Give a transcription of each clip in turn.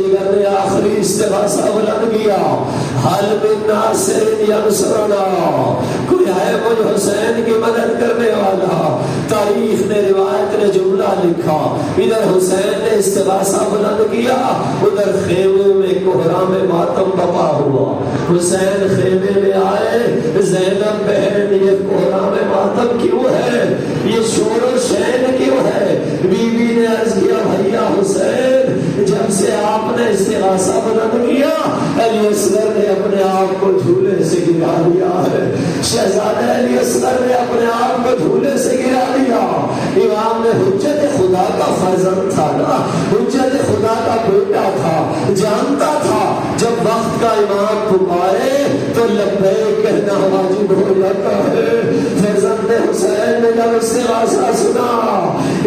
جگر نے آخری استغاثہ بلند کیا، حل من ناصر ینصرنا، کوئی ہے مجھ حسین کی مدد کرنے والا؟ تاریخ نے، روایت نے جملہ لکھا، ادھر حسین نے استغاثہ بلند کیا، ادھر خیمے میں کوہرام ماتم بپا ہوا۔ حسین خیمے میں آئے، زینب بہن یہ کوہرام ماتم کیوں ہے، یہ شور و شین کیوں ہے؟ بی بی نے عرض کیا بھیا حسین جب سے آپ نے استغاثہ بلند کیا علی اصغر نے اپنے آپ کو جھولے سے گرا دیا ہے، شہزادہ علی اصغر نے اپنے آپ کو جھولے سے گرا دیا۔ امام نے حجت خدا کا فرزند تھا نا، حجت خدا کا بیٹا تھا، جانتا تھا جب وقت کا امام پکارے تو لبیک کہنا واجب ہو جاتا ہے۔ فرزند حسین نے جب استغاثہ سنا،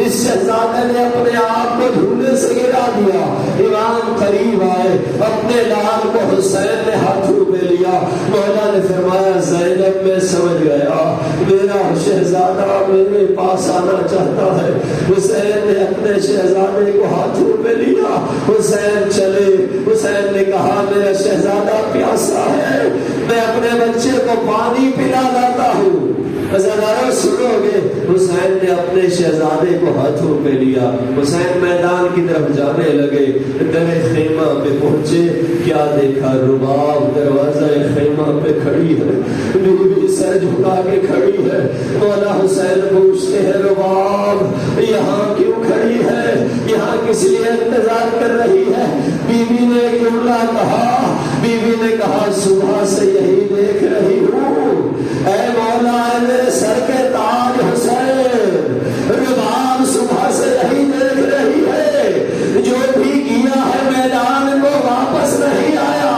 اس شہزادے نے اپنے آپ کو جھولے سے گرا دیا۔ امام قریب آئے، اپنے لال کو حسین نے ہاتھوں میں لیا، مولا نے فرمایا زینب میں سمجھ گیا میرا شہزادہ میرے پاس آنا چاہتا ہے۔ حسین نے اپنے شہزادے کو ہاتھوں میں لیا، حسین چلے۔ حسین نے کہا میرا شہزادہ پیاسا ہے، میں اپنے بچے کو پانی پلا لاتا ہوں۔ ذرا سنو گے، حسین نے اپنے شہزادے کو ہاتھوں پہ لیا، حسین میدان کی طرف جانے لگے، در خیمہ پہ پہنچے، کیا دیکھا؟ رباب دروازہ خیمہ پہ کھڑی ہے، بیوی سر جھکا کے کھڑی ہے۔ مولا حسین پوچھتے ہیں رباب یہاں کیوں کھڑی ہے، یہاں کس لیے انتظار کر رہی ہے؟ بیوی نے ایک جملہ کہا، بیوی نے کہا صبح سے یہی دیکھ رہی ہوں، اے مولا اے میرے سر کے تاج حسین، رباب صبح سے یہی دیکھ رہی ہے، جو بھی کیا ہے میدان کو واپس نہیں آیا۔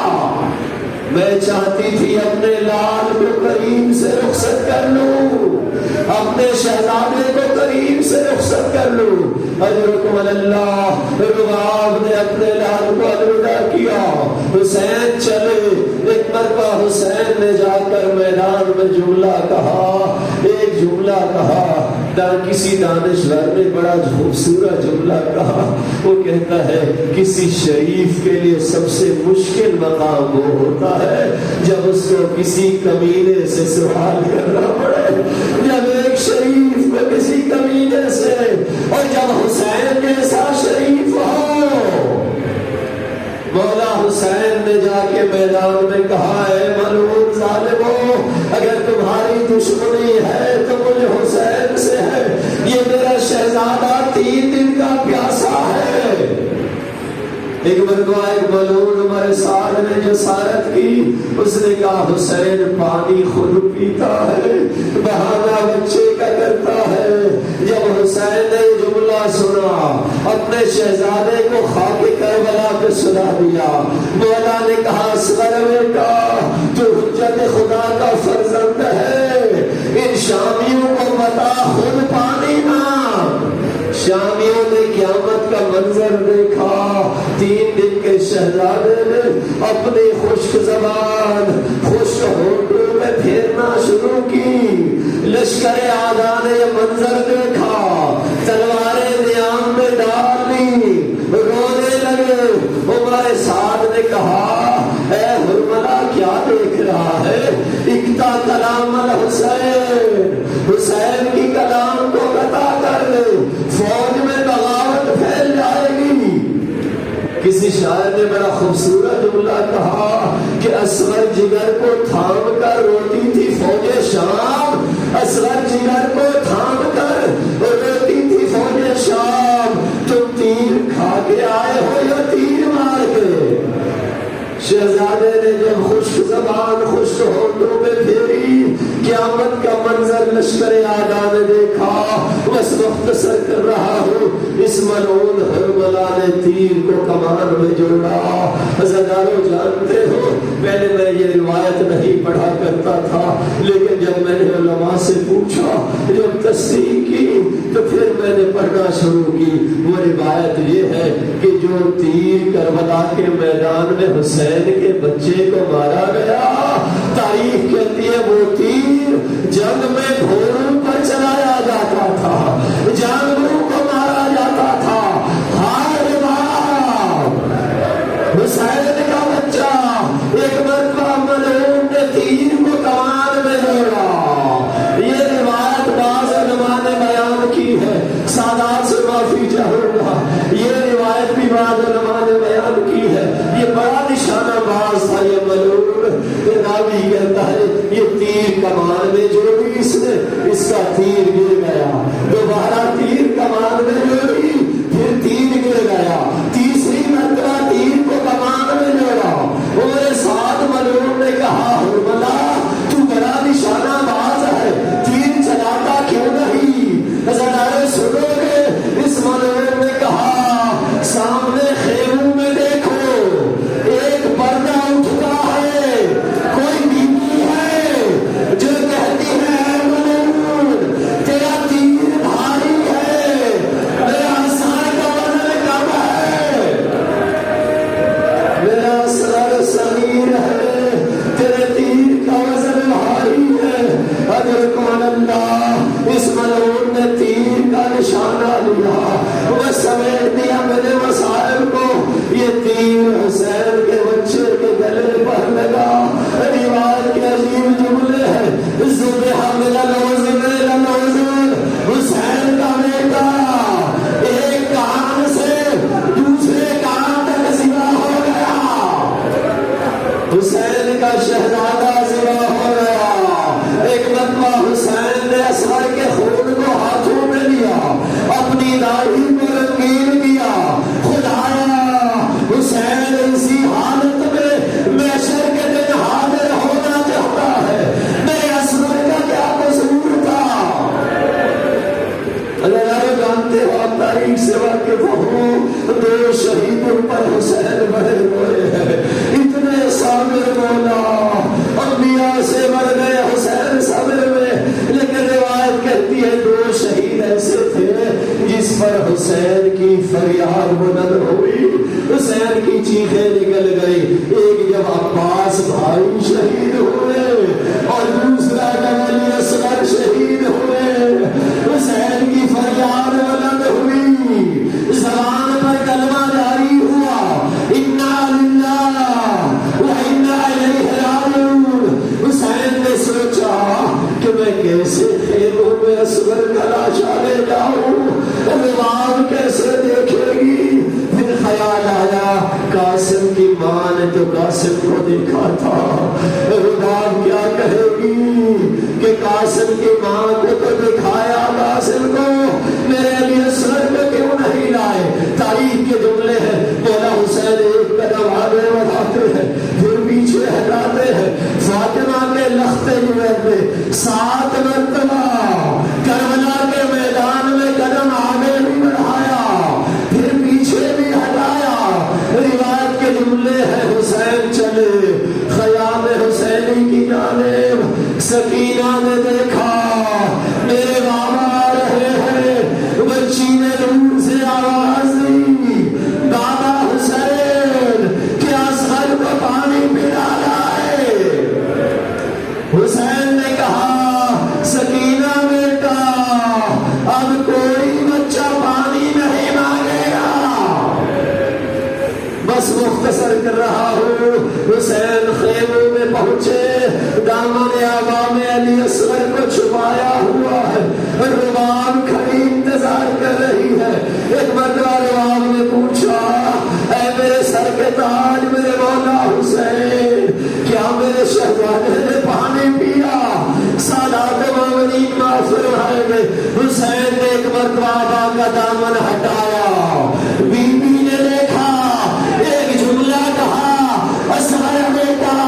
میں چاہتی تھی اپنے لال کو قریب سے رخصت کر لوں، اپنے شہزادے کو قریب سے رخصت کر لوں۔ اجرکم اللہ، رباب نے اپنے لال کو الوداع کیا، حسین چلے۔ ایک مرتبہ حسین نے جا کر میدان میں جملہ کہا، ایک جملہ کہا، کسی دانشور نے بڑا خوبصورت جملہ کہا، وہ کہتا ہے کسی شریف کے لیے سب سے مشکل مقام وہ ہوتا ہے جب اس کو کسی کمینے سے سوال کرنا پڑے، جب ایک شریف کو کسی کمینے سے، اور جب حسین جیسا شریف ہو۔ مولا حسین نے جا کے میدان میں کہا اے ملعون ظالمو، اگر تمہاری دشمنی ہے تو مجھے حسین سے ہے، یہ میرا شہزادہ 3 دن کا پیاسا ہے۔ ایک مرتبہ ایک ملعون عمر سعد نے جسارت کی، اس نے کہا حسین پانی خود پیتا ہے، بہانہ بچے کا کرتا ہے۔ جب حسین نے جملہ سنا، اپنے شہزادے کو خاک کربلا پہ سنا دیا۔ مولا نے کہا اصغر بیٹا تو حجت خدا کا فرزند ہے، ان شامیوں کو بتا خود پانی مانگ۔ شامیوں نے قیامت کا منظر دیکھا، 3 دن کے شہزادے نے اپنی خشک زبان خشک ہونٹوں میں پھیرنا شروع کی۔ لشکر اعداء نے یہ منظر دیکھا، تلواریں نیام میں ڈال لی، رونے لگے۔ عمر سعد نے کہا اے حرملہ کیا دیکھ رہا ہے؟ اقطع کلام الحسین، حسین کی کلام کو قطع کر دے، فوج میں بغاوت پھیل جائے گی۔ کسی شاعر نے بڑا خوبصورت جملہ کہا کہ اصغر جگر کو تھام کر روتی تھی فوج شام، اصغر جگر کو تھام کر روتی تھی فوج شام، تم تیر کھا کے آئے ہو یا تیر مار کے؟ شہزادے نے جب خشک زبان خشک ہونٹوں میں پھیری، قیامت کا منظر لشکر اعداء نے دیکھا۔ بس مختصر کر رہا ہوں، اس ملعون حرملہ نے تیر کو کمان میں جوڑا۔ عزیزانو جانتے ہو پہلے میں یہ روایت نہیں پڑھا کرتا تھا، لیکن جب میں نے علماء سے پوچھا، جب تصدیق کی تو پھر میں نے پڑھنا شروع کی۔ وہ روایت یہ ہے کہ جو تیر کربلا کے میدان میں حسین کے بچے کو مارا گیا، تاریخ کہتی ہے وہ تیر جنگ میں گھوڑوں پر چلایا جاتا تھا، جانوروں کو مارا جاتا تھا۔ ہار حسین کا بچہ ایک مرتبہ ملعون نے تیر کو کمان میں لوڑا. یہ روایت بعض علماء نے بیان کی ہے، سادات سے معافی چاہوں گا. یہ روایت بھی بعض علماء نے بیان کی ہے. یہ بڑا نشانہ باز تھا یہ ملعون. راوی کہتا ہے یہ تیر کمان میں جو بھی اس کا تیر گر گیا. دوبارہ تیر کمان میں جوڑی، پھر تیر گر گیا. تیسری مرتبہ تیر کو کمان میں جوڑا. میرے ساتھ ملعون نے کہا حرملہ تو بڑا نشانہ باز ہے، تیر چلاتا کیوں نہیں؟ ذرا سنو گے؟ اس ملعون نے کہا سامنے خیموں میں دیکھو ایک پردہ اٹھتا ہے، کوئی بیوی ہے جو کہتی ہے ملعون تیرا تیر بھاری ہے، میرا سر کا وزن کم ہے، میرا سر صغیر ہے، تیرے تیر کا وزن بھاری ہے. ادرکم اللہ، اس ملعون نے تیر کا نشانہ لیا، وہ سمیٹ دیا میرے وسائل کو. یہ تیر حسین کے بچے کے گلے پر لگا. روایت کے عجیب جملے ہیں. ذبح من الوزن الى الوزن، حسین کا بیٹا ایک کان سے دوسرے کان تک ذبح ہو گیا. حسین کا شہزادہ ذبح ہو گیا. ایک مرتبہ حسین نے اصغر کے خون کو ہاتھوں میں لیا، اپنی داڑھی کو رنگین کیا. خدایا حسین اسی حالت میں محشر کے دن حاضر ہونا چاہتا ہے، میرے اصغر کا کیا قصور تھا؟ اگر آپ جانتے ہو تاریخ سے واقف ہو، دو شہیدوں پر حسین بڑے ہوئے ہیں. اتنے صابر مولا، انبیاء سے بڑھ گئے حسین صبر میں. لیکن روایت کہتی ہے دو شہید ایسے تھے جس پر حسین کی فریاد بلند ہوئی، حسین کی چیخیں نکل گئی. ایک جب عباس بھائی شہید ہوئے اور دوسرا جب علی اصغر شہید ہوئے، حسین کی فریاد بلند ہوئی. زبان پر کلمہ جاری ہوا، انا للہ و انا الیہ راجعون. حسین نے سوچا کہ میں کیسے خیموں میں اصغر کا لاشا لے جاؤں، روان کیسے دیکھے گی. پھر خیال آیا قاسم کی ماں نے تو قاسم کو دیکھا تھا، روان کیا کہے گی کہ قاسم کی ماں کو تو دکھایا قاسم کو، میرے علی اصغر کو کیوں نہیں لائے؟ تاریخ کے جملے ہیں. مولا حسین ایک قدم آگے بڑھاتے ہیں پھر پیچھے ہٹاتے ہیں. فاطمہ کے لخت جوید میں 7 مرتبہ کربلا کے میدان میں قدم آگے بھی بڑھایا پھر پیچھے بھی ہٹایا. روایت کے جملے ہیں حسین چلے خیام حسینی کی جانب. سکینہ نے دیکھا میرے بابا آ رہے ہیں. بچی نے دور سے آواز دی، بابا حسین کیا اصغر کو پانی پلا لائے؟ حسین نے کہا سکینہ بیٹا اب کوئی بچہ پانی نہیں مانگے گا. بس مختصر کر رہا ہوں. حسین خیموں میں پہنچے، دامن آبا میں علی اصغر کو چھپایا ہوا ہے. رباب کھڑی انتظار کر رہی ہے. ایک مرتبہ رباب نے پوچھا اے میرے سر کے تاج میرے مولا حسین، کیا میرے شہزادے نے پانی پیا؟ سادات مومنین معاف فرمائیں گے. حسین نے ایک مرتبہ آبا کا دامن ہٹایا، بی بی نے دیکھا، ایک جملہ کہا اصغر بیٹا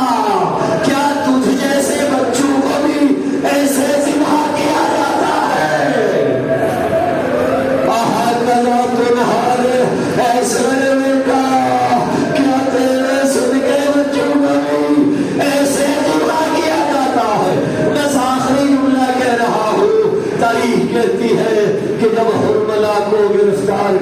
کیا تجھ جیسے بچوں کو بھی ایسے ذبح کیا جاتا ہے؟ اصغر بیٹا کیا تیرے سن کے بچوں کو بھی ایسے ذبح کیا جاتا ہے؟ بس آخری جملہ کہہ رہا ہوں. تاریخ کہتی ہے کہ جب حرملہ کو گرفتار